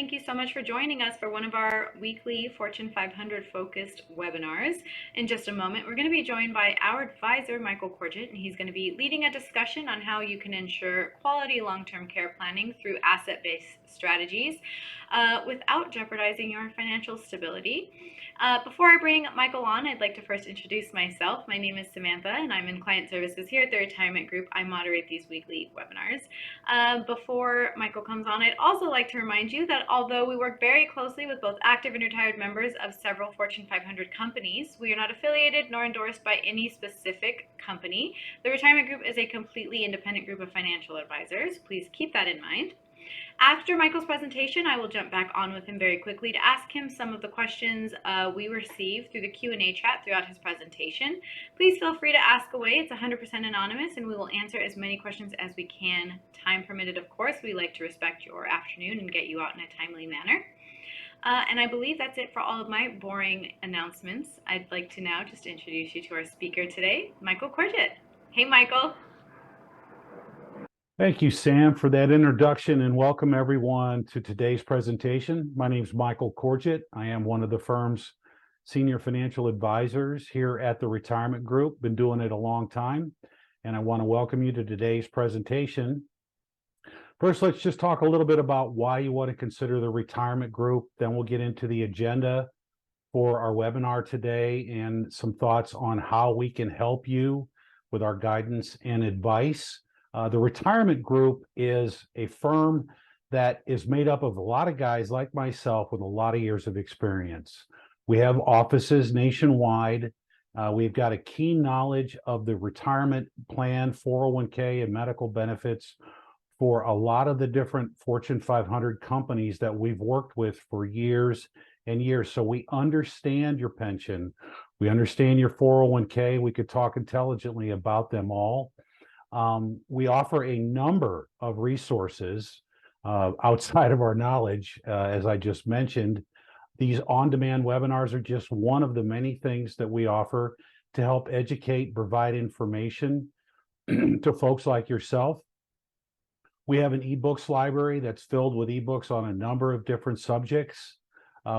thank you so much for joining us for one of our weekly Fortune 500 focused webinars. In just a moment, we're going to be joined by our advisor, Michael Corgett, and he's going to be leading a discussion on how you can ensure quality long-term care planning through asset-based strategies without jeopardizing your financial stability. Before I bring Michael on, I'd like to first introduce myself. My name is Samantha, and I'm in client services here at the Retirement Group. I moderate these weekly webinars. Before Michael comes on, I'd also like to remind you that although we work very closely with both active and retired members of several Fortune 500 companies, we are not affiliated nor endorsed by any specific company. The Retirement Group is a completely independent group of financial advisors. Please keep that in mind. After Michael's presentation, I will jump back on with him very quickly to ask him some of the questions we received through the Q&A chat throughout his presentation. Please feel free to ask away. It's 100% anonymous, and we will answer as many questions as we can, time permitted, of course. We like to respect your afternoon and get you out in a timely manner. And I believe that's it for all of my boring announcements. I'd like to now just introduce you to our speaker today, Michael Corgett. Hey, Michael. Thank you, Sam, for that introduction, and welcome everyone to today's presentation. My name is Michael Corgett. I am one of the firm's senior financial advisors here at the Retirement Group. Been doing it a long time, and I want to welcome you to today's presentation. First, let's just talk a little bit about why you want to consider the Retirement Group. Then we'll get into the agenda for our webinar today and some thoughts on how we can help you with our guidance and advice. The Retirement Group is a firm that is made up of a lot of guys like myself with a lot of years of experience. We have offices nationwide. We've got a keen knowledge of the retirement plan, 401k, and medical benefits for a lot of the different Fortune 500 companies that we've worked with for years and years. So we understand your pension. We understand your 401k. We could talk intelligently about them all. We offer a number of resources outside of our knowledge, as I just mentioned. These on-demand webinars are just one of the many things that we offer to help educate, provide information to folks like yourself. We have an ebooks library that's filled with ebooks on a number of different subjects.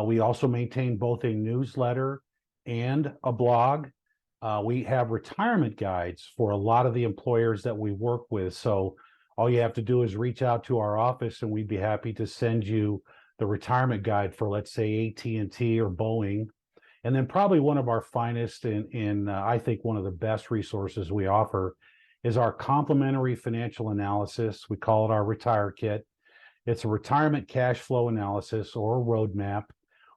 We also maintain both a newsletter and a blog. We have retirement guides for a lot of the employers that we work with. So all you have to do is reach out to our office and we'd be happy to send you the retirement guide for, let's say, AT&T or Boeing. And then probably one of our finest and I think one of the best resources we offer is our complimentary financial analysis. We call it our Retire Kit. It's a retirement cash flow analysis or a roadmap,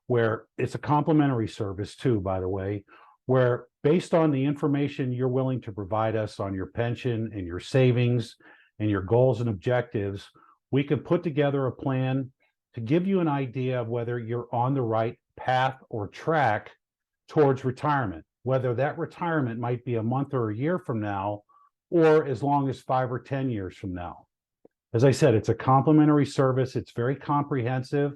where it's a complimentary service too, by the way, where based on the information you're willing to provide us on your pension and your savings and your goals and objectives, we can put together a plan to give you an idea of whether you're on the right path or track towards retirement, whether that retirement might be a month or a year from now, or as long as 5 or 10 years from now. As I said, it's a complimentary service. It's very comprehensive,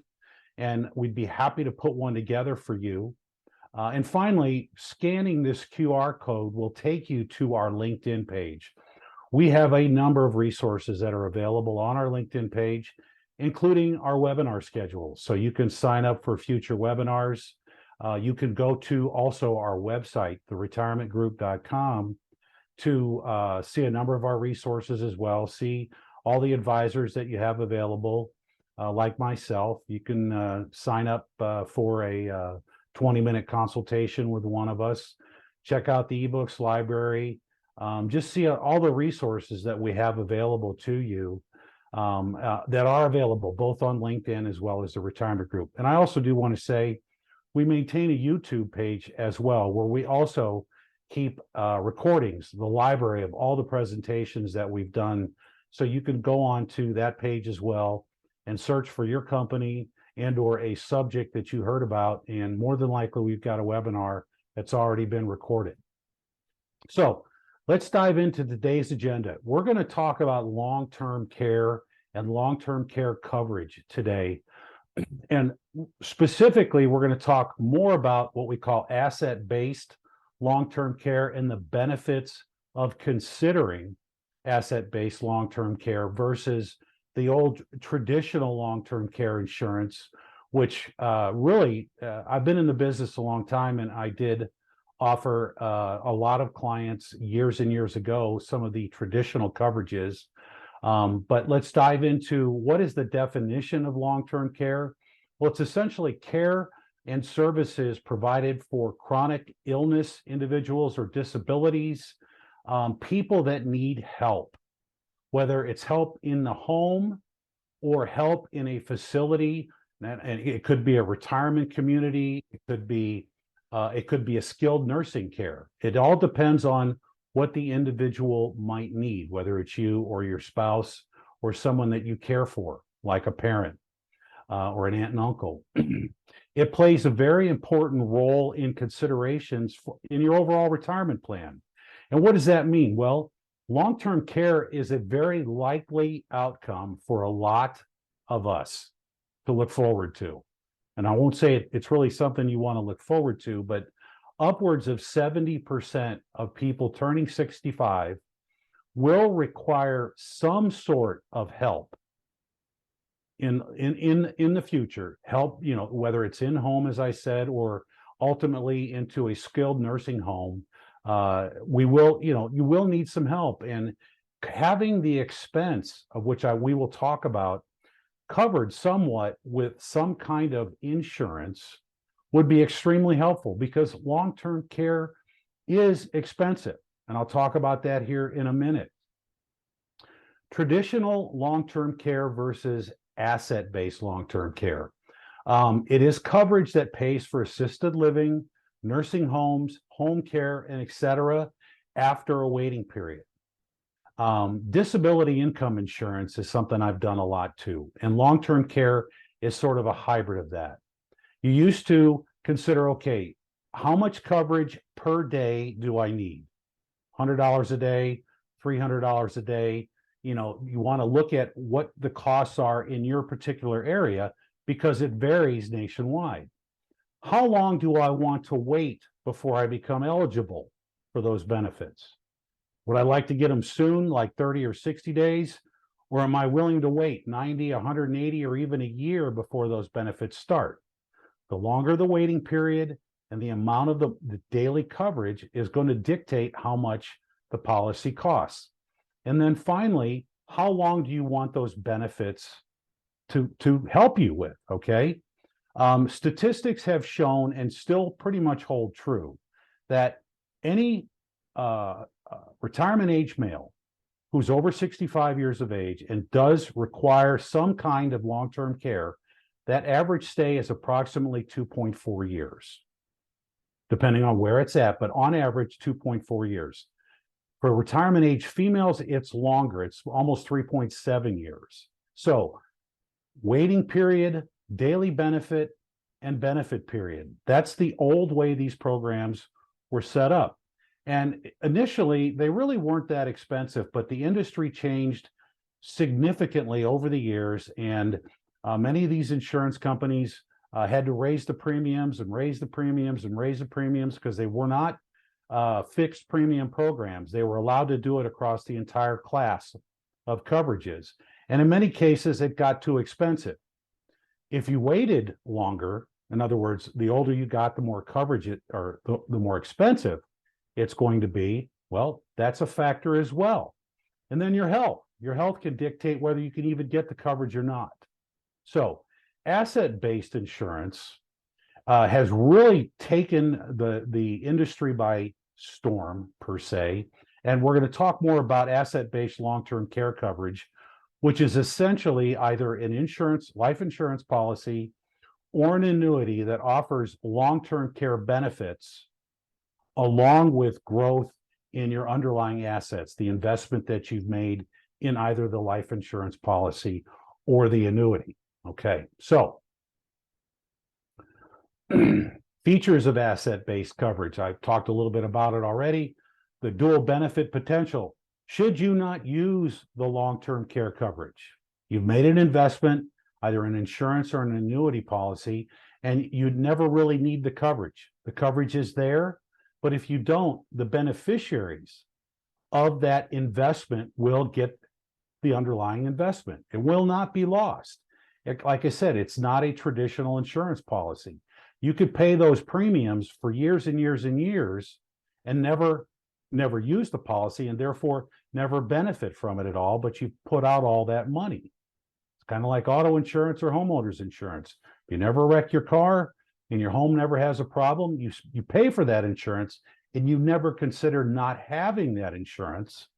and we'd be happy to put one together for you. And finally, scanning this QR code will take you to our LinkedIn page. We have a number of resources that are available on our LinkedIn page, including our webinar schedule. So you can sign up for future webinars. You can go to also our website, theretirementgroup.com, to see a number of our resources as well, see all the advisors that you have available, like myself. You can sign up for a 20-minute consultation with one of us. Check out the ebooks library. Just see all the resources that we have available to you that are available both on LinkedIn as well as the Retirement Group. And I also do want to say we maintain a YouTube page as well, where we also keep recordings, the library of all the presentations that we've done. So you can go on to that page as well and search for your company and or a subject that you heard about, and more than likely we've got a webinar that's already been recorded. So let's dive into today's agenda. We're going to talk about long-term care and long-term care coverage today. And specifically, we're going to talk more about what we call asset-based long-term care and the benefits of considering asset-based long-term care versus the old traditional long-term care insurance, which really, I've been in the business a long time, and I did offer a lot of clients years and years ago some of the traditional coverages. But let's dive into what is the definition of long-term care. Well, it's essentially care and services provided for chronic illness individuals or disabilities, people that need help, whether it's help in the home or help in a facility. And it could be a retirement community, it could be a skilled nursing care. It all depends on what the individual might need, whether it's you or your spouse or someone that you care for, like a parent or an aunt and uncle. It plays a very important role in considerations in your overall retirement plan. And what does that mean? Well, long-term care is a very likely outcome for a lot of us to look forward to. And I won't say it's really something you want to look forward to, but upwards of 70% of people turning 65 will require some sort of help in the future. Help, whether it's in home, as I said, or ultimately into a skilled nursing home. You will need some help, and having the expense of which we will talk about covered somewhat with some kind of insurance would be extremely helpful, because long-term care is expensive. And I'll talk about that here in a minute. Traditional long-term care versus asset-based long-term care. It is coverage that pays for assisted living, nursing homes, home care, and etc. after a waiting period. Disability income insurance is something I've done a lot too, and long-term care is sort of a hybrid of that. You used to consider, okay, how much coverage per day do I need? $100 a day, $300 a day. You want to look at what the costs are in your particular area, because it varies nationwide. How long do I want to wait before I become eligible for those benefits? Would I like to get them soon, like 30 or 60 days? Or am I willing to wait 90, 180, or even a year before those benefits start? The longer the waiting period and the amount of the daily coverage is going to dictate how much the policy costs. And then finally, how long do you want those benefits to help you with, okay? Statistics have shown, and still pretty much hold true, that any retirement age male who's over 65 years of age and does require some kind of long-term care, that average stay is approximately 2.4 years, depending on where it's at, but on average, 2.4 years. For retirement age females, it's longer. It's almost 3.7 years. So waiting period, daily benefit, and benefit period. That's the old way these programs were set up. And initially, they really weren't that expensive, but the industry changed significantly over the years, and many of these insurance companies had to raise the premiums and raise the premiums and raise the premiums, because they were not fixed premium programs. They were allowed to do it across the entire class of coverages. And in many cases, it got too expensive. If you waited longer, in other words, the older you got, the more coverage the more expensive it's going to be. Well, that's a factor as well. And then your health. Your health can dictate whether you can even get the coverage or not. So asset-based insurance has really taken the industry by storm, per se. And we're going to talk more about asset-based long-term care coverage, which is essentially either an life insurance policy or an annuity that offers long-term care benefits along with growth in your underlying assets, the investment that you've made in either the life insurance policy or the annuity. Okay, so features of asset-based coverage. I've talked a little bit about it already. The dual benefit potential. Should you not use the long-term care coverage? You've made an investment, either in insurance or an annuity policy, and you'd never really need the coverage. The coverage is there, but if you don't, the beneficiaries of that investment will get the underlying investment. It will not be lost. Like I said, it's not a traditional insurance policy. You could pay those premiums for years and years and years and never use the policy and therefore never benefit from it at all, but you put out all that money. It's kind of like auto insurance or homeowners insurance. If you never wreck your car and your home never has a problem, you pay for that insurance and you never consider not having that insurance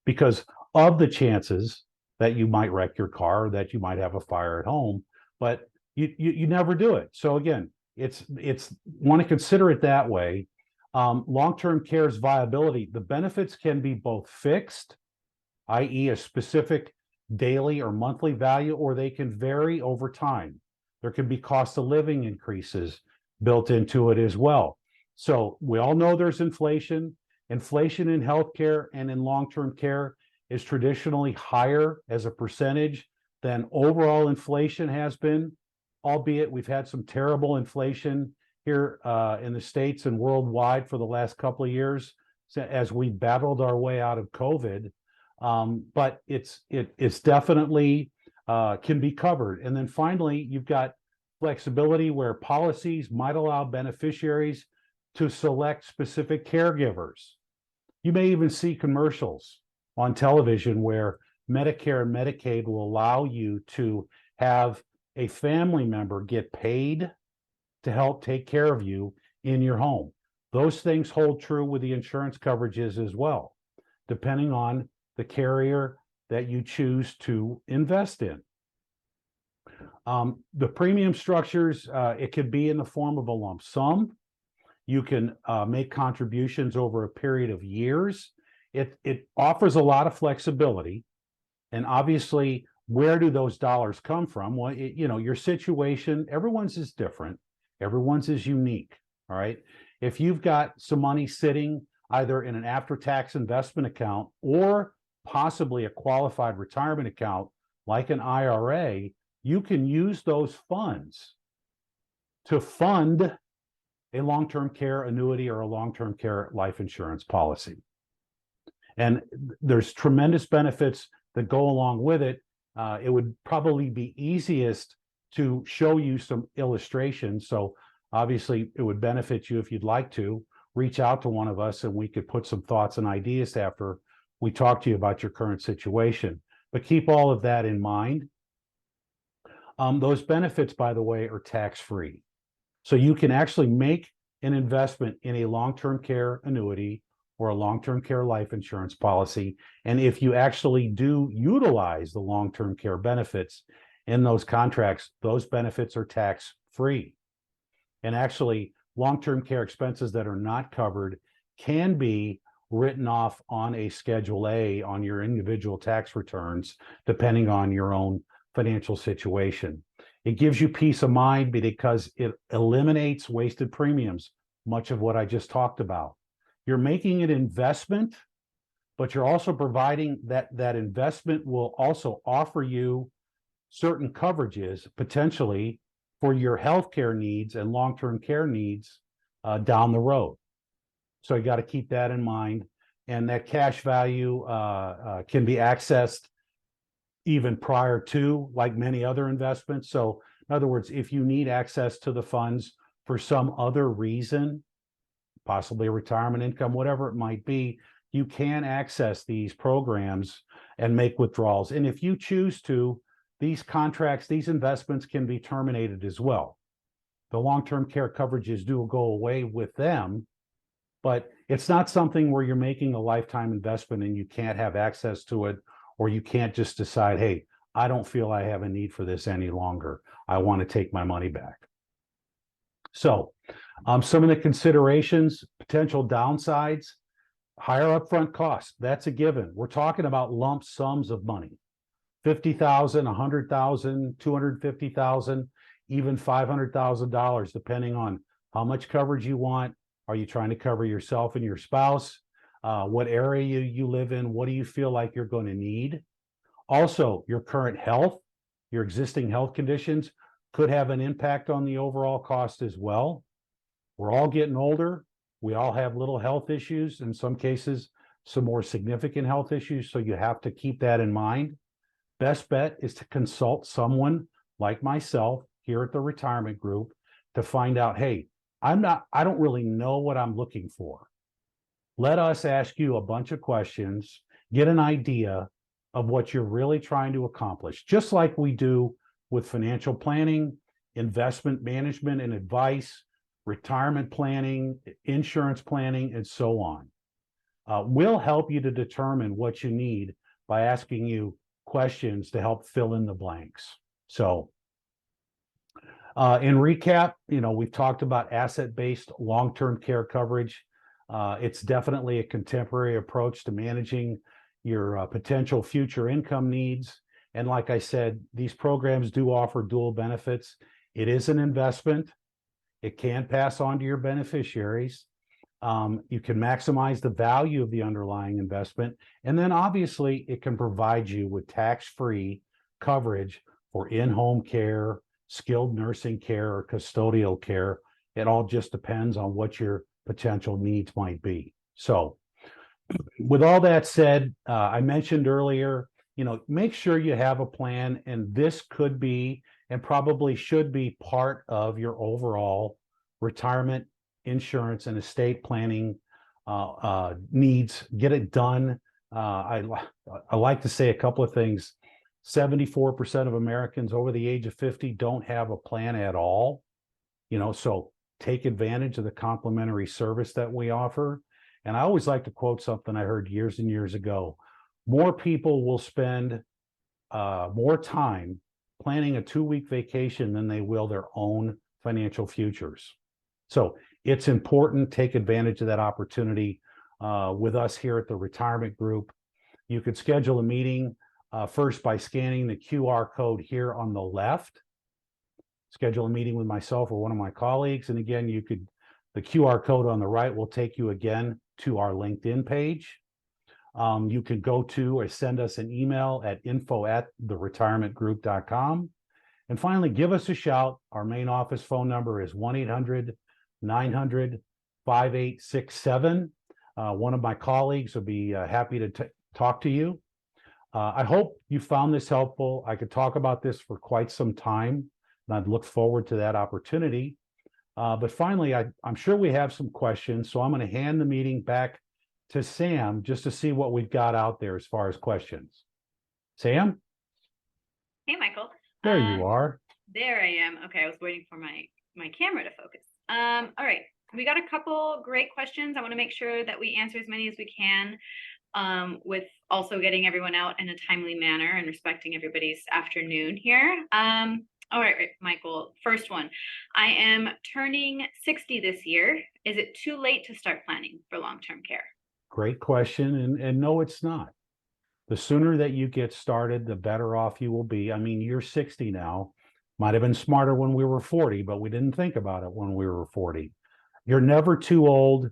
because of the chances that you might wreck your car or that you might have a fire at home, but you never do it. So again, it's want to consider it that way. Long-term care's viability, the benefits can be both fixed, i.e. a specific daily or monthly value, or they can vary over time. There can be cost of living increases built into it as well. So we all know there's inflation. Inflation in healthcare and in long-term care is traditionally higher as a percentage than overall inflation has been, albeit we've had some terrible inflation here in the States and worldwide for the last couple of years as we battled our way out of COVID. But it's definitely can be covered. And then finally, you've got flexibility where policies might allow beneficiaries to select specific caregivers. You may even see commercials on television where Medicare and Medicaid will allow you to have a family member get paid to help take care of you in your home. Those things hold true with the insurance coverages as well, depending on the carrier that you choose to invest in. The premium structures, it could be in the form of a lump sum. You can make contributions over a period of years. It offers a lot of flexibility. And obviously, where do those dollars come from? Well, your situation, everyone's is different. Everyone's is unique, all right? If you've got some money sitting either in an after-tax investment account or possibly a qualified retirement account like an IRA, you can use those funds to fund a long-term care annuity or a long-term care life insurance policy. And there's tremendous benefits that go along with it. It would probably be easiest to show you some illustrations. So obviously it would benefit you if you'd like to reach out to one of us and we could put some thoughts and ideas after we talk to you about your current situation. But keep all of that in mind. Those benefits, by the way, are tax-free. So you can actually make an investment in a long-term care annuity or a long-term care life insurance policy. And if you actually do utilize the long-term care benefits in those contracts, those benefits are tax-free. And actually, long-term care expenses that are not covered can be written off on a Schedule A on your individual tax returns, depending on your own financial situation. It gives you peace of mind because it eliminates wasted premiums, much of what I just talked about. You're making an investment, but you're also providing that investment will also offer you certain coverages potentially for your healthcare needs and long-term care needs down the road. So you got to keep that in mind. And that cash value can be accessed even prior to, like many other investments. So in other words, if you need access to the funds for some other reason, possibly a retirement income, whatever it might be, you can access these programs and make withdrawals. And if you choose to, these contracts, these investments can be terminated as well. The long-term care coverages do go away with them, but it's not something where you're making a lifetime investment and you can't have access to it, or you can't just decide, hey, I don't feel I have a need for this any longer. I want to take my money back. So some of the considerations, potential downsides, higher upfront costs, that's a given. We're talking about lump sums of money, $50,000, $100,000, $250,000, even $500,000, depending on how much coverage you want. Are you trying to cover yourself and your spouse? What area you live in? What do you feel like you're going to need? Also, your current health, your existing health conditions could have an impact on the overall cost as well. We're all getting older. We all have little health issues, in some cases, some more significant health issues. So you have to keep that in mind. best bet is to consult someone like myself here at the retirement group to find out, hey, I don't really know what I'm looking for. Let us ask you a bunch of questions, get an idea of what you're really trying to accomplish, just like we do with financial planning, investment management and advice, retirement planning, insurance planning, and so on. We'll help you to determine what you need by asking you questions to help fill in the blanks. So in recap, we've talked about asset-based long-term care coverage. It's definitely a contemporary approach to managing your potential future income needs. And like I said, these programs do offer dual benefits. It is an investment. It can pass on to your beneficiaries. You can maximize the value of the underlying investment. And then obviously it can provide you with tax-free coverage for in-home care, skilled nursing care, or custodial care. It all just depends on what your potential needs might be. So with all that said, I mentioned earlier, make sure you have a plan, and this could be and probably should be part of your overall retirement insurance and estate planning needs. Get it done. I like to say a couple of things. 74% of Americans over the age of 50 don't have a plan at all. So take advantage of the complimentary service that we offer. And I always like to quote something I heard years and years ago. More people will spend more time planning a 2-week vacation than they will their own financial futures. So it's important. Take advantage of that opportunity with us here at the Retirement Group. You could schedule a meeting first by scanning the QR code here on the left. Schedule a meeting with myself or one of my colleagues. And again, the QR code on the right will take you again to our LinkedIn page. You can go to or send us an email at info@theretirementgroup.com. And finally, give us a shout. Our main office phone number is 1-800-900-5867. One of my colleagues will be happy to talk to you. I hope you found this helpful. I could talk about this for quite some time, and I'd look forward to that opportunity. But finally, I'm sure we have some questions, so I'm going to hand the meeting back to Sam just to see what we've got out there as far as questions. Sam? Hey, Michael. There you are. There I am. Okay, I was waiting for my camera to focus. All right, we got a couple great questions. I want to make sure that we answer as many as we can, with also getting everyone out in a timely manner and respecting everybody's afternoon here. All right, Michael, first one. I am turning 60 this year. Is it too late to start planning for long-term care? Great question. And no, it's not. The sooner that you get started, the better off you will be. I mean, you're 60 now. Might have been smarter when we were 40, but we didn't think about it when we were 40. You're never too old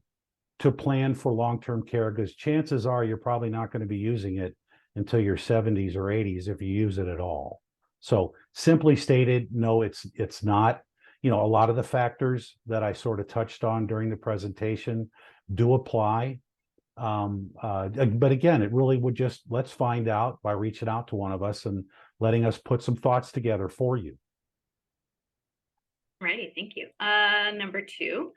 to plan for long-term care, because chances are you're probably not going to be using it until your 70s or 80s if you use it at all. So simply stated, no, it's not. A lot of the factors that I sort of touched on during the presentation do apply. But again, it really would just, let's find out by reaching out to one of us and letting us put some thoughts together for you. Righty, thank you. Number 2,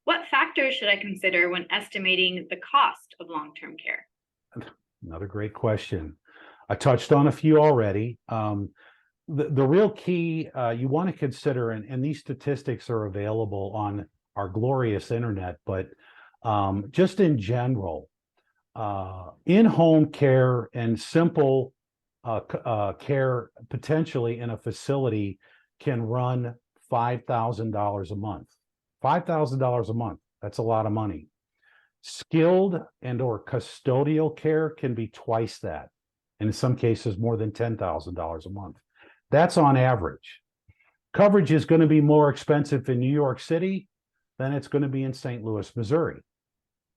what factors should I consider when estimating the cost of long-term care? Another great question. I touched on a few already. The real key you want to consider, and these statistics are available on our glorious internet, but just in general, in-home care and simple care potentially in a facility can run $5,000 a month. $5,000 a month, that's a lot of money. Skilled and or custodial care can be twice that, and in some cases more than $10,000 a month. That's on average. Coverage is going to be more expensive in New York City than it's going to be in St. Louis, Missouri.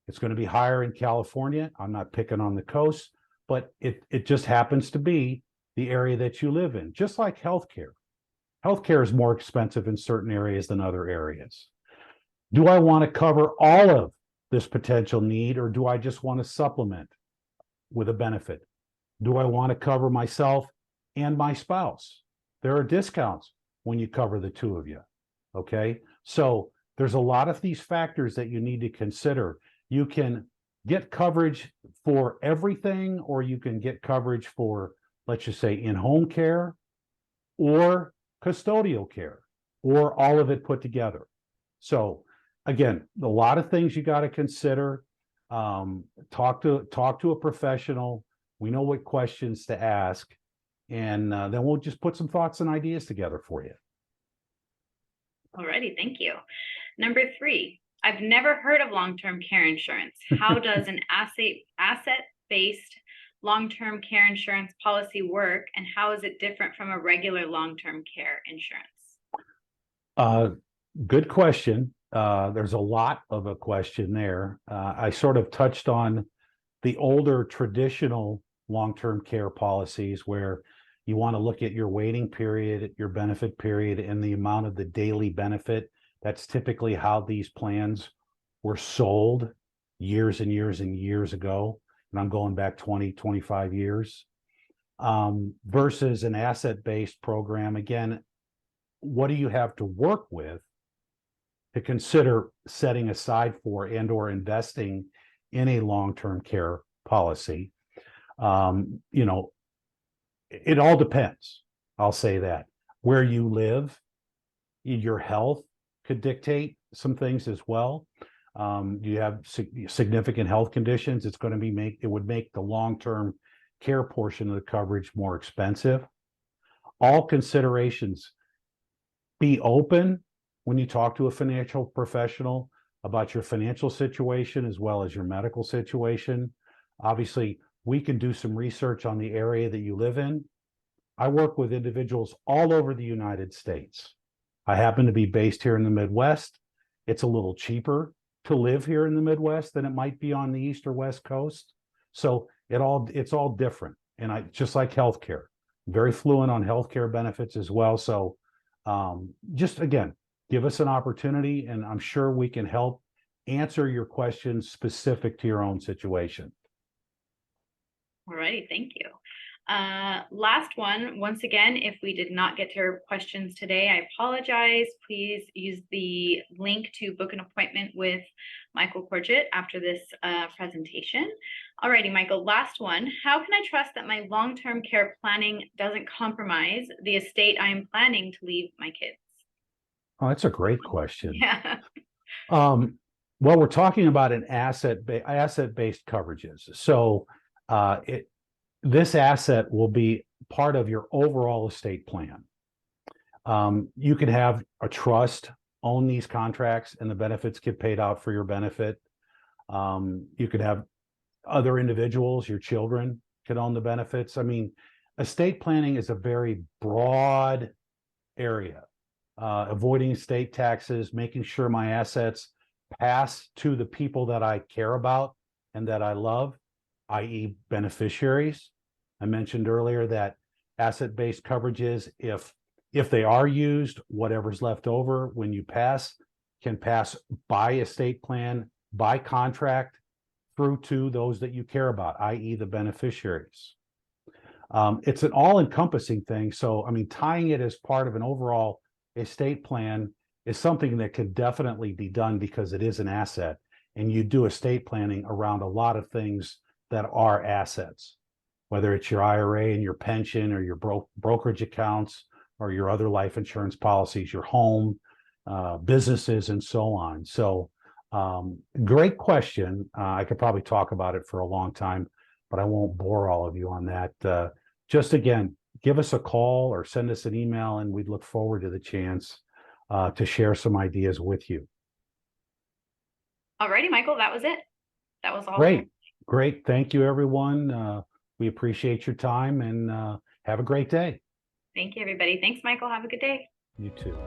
It's going to be higher in California. I'm not picking on the coast, but it just happens to be the area that you live in, just like healthcare. Healthcare is more expensive in certain areas than other areas. Do I want to cover all of this potential need, or do I just want to supplement with a benefit? Do I want to cover myself and my spouse. There are discounts when you cover the two of you. Okay. So there's a lot of these factors that you need to consider. You can get coverage for everything, or you can get coverage for, let's just say, in-home care or custodial care, or all of it put together. So again, a lot of things you got to consider. Talk to a professional. We know what questions to ask, and then we'll just put some thoughts and ideas together for you. Alrighty, thank you. Number 3, I've never heard of long-term care insurance. How does an asset-based long-term care insurance policy work, and how is it different from a regular long-term care insurance? Good question. There's a lot of a question there. I sort of touched on the older traditional long-term care policies where you want to look at your waiting period, your benefit period, and the amount of the daily benefit. That's typically how these plans were sold years and years and years ago. And I'm going back 20, 25 years, versus an asset-based program. Again, what do you have to work with to consider setting aside for and or investing in a long-term care policy? It all depends. I'll say that. Where you live, your health could dictate some things as well. You have significant health conditions, it would make the long-term care portion of the coverage more expensive. All considerations. Be open when you talk to a financial professional about your financial situation as well as your medical situation. Obviously, we can do some research on the area that you live in. I work with individuals all over the United States. I happen to be based here in the Midwest. It's a little cheaper to live here in the Midwest than it might be on the East or West Coast. So it's all different. And I just like healthcare, very fluent on healthcare benefits as well. So just again, give us an opportunity, and I'm sure we can help answer your questions specific to your own situation. All righty, thank you. Last one, once again, if we did not get to your questions today, I apologize. Please use the link to book an appointment with Michael Courgette after this presentation. All righty, Michael, last one. How can I trust that my long-term care planning doesn't compromise the estate I am planning to leave my kids? Oh, that's a great question. Yeah. Well, we're talking about an asset-based coverages. So this asset will be part of your overall estate plan. You can have a trust own these contracts and the benefits get paid out for your benefit. You could have other individuals, your children could own the benefits. I mean, estate planning is a very broad area. Avoiding estate taxes, making sure my assets pass to the people that I care about and that I love, i.e. beneficiaries. I mentioned earlier that asset-based coverages, if they are used, whatever's left over when you pass can pass by estate plan, by contract, through to those that you care about, i.e. the beneficiaries. It's an all-encompassing thing. So, I mean, tying it as part of an overall estate plan is something that could definitely be done because it is an asset, and you do estate planning around a lot of things that are assets, whether it's your IRA and your pension or your brokerage accounts or your other life insurance policies, your home, businesses, and so on. So great question. I could probably talk about it for a long time, but I won't bore all of you on that. Just again, give us a call or send us an email, and we'd look forward to the chance to share some ideas with you. All righty, Michael, that was it. That was all. Great. Thank you, everyone. We appreciate your time, and have a great day. Thank you, everybody. Thanks, Michael. Have a good day. You too.